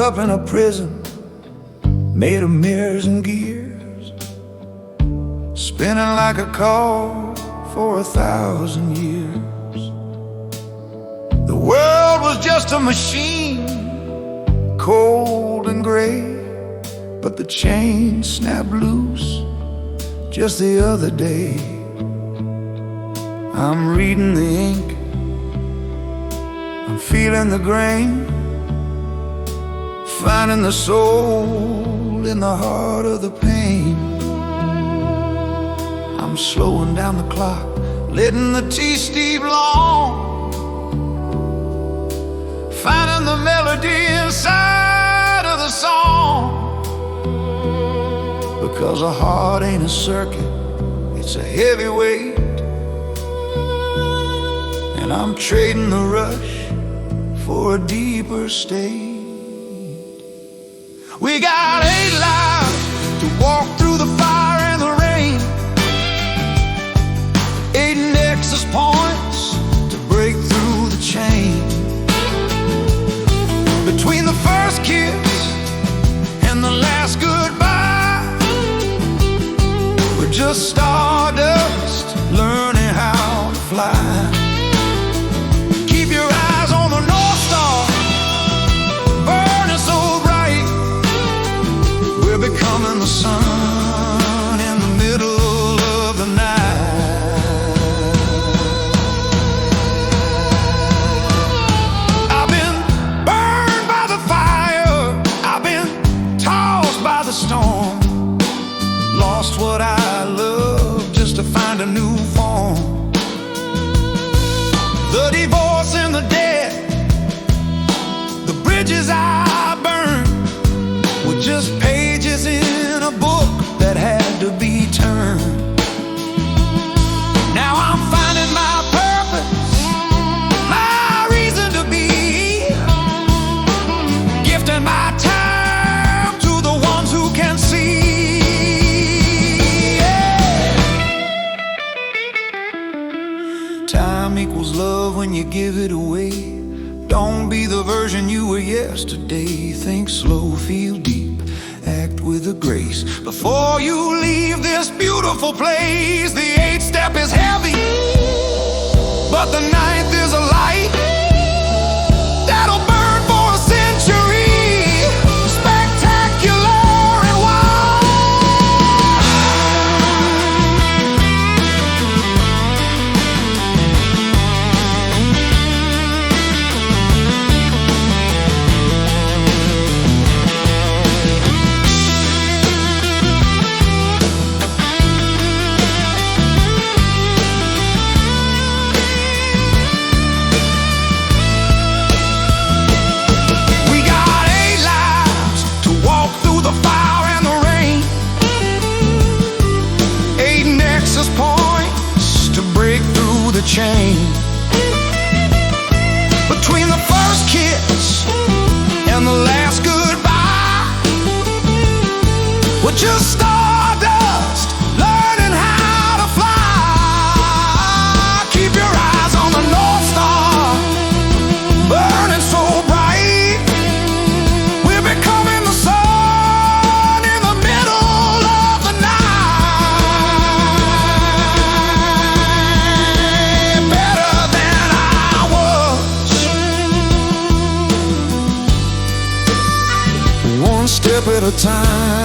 up in a prison made of mirrors and gears, spinning like a call for 1,000 years. The world was just a machine, cold and gray, but the chain snapped loose just the other day. I'm reading the ink, I'm feeling the grain, finding the soul in the heart of the pain. I'm slowing down the clock, letting the tea steep long, finding the melody inside of the song. Because a heart ain't a circuit, it's a heavy weight, and I'm trading the rush for a deeper state. We got 8 lives to walk through the fire and the rain, 8 nexus points to break through the chain. Between the first kiss and the last goodbye, we're just stardust learning how to fly. Keep your eyes on the North Star, burning so bright. We're becoming the sun in the middle of the night. I've been burned by the fire, I've been tossed by the storm, lost what I love just to find a new form. The divorce and the dead, the bridges I burned, were just pages in a book that had to be turned. Now I'm finding my purpose, my reason to be, gifting my time to the ones who can see. Time equals love when you give it away. Don't be the version you were yesterday. Think slow, feel deep, act with a grace before you leave this beautiful place. The 8th step is heavy, but the 9th is a light that'll burn for a century. Spectacular and wild. We got 8 lives to walk through the fire and the rain, 8 nexus points to break through the chain. Between the first kiss and the last goodbye, we're just stardust learning how to fly. Keep your eyes on the North Star, burning so bright. We're becoming the sun in the middle of the night. Better than I was, one step at a time.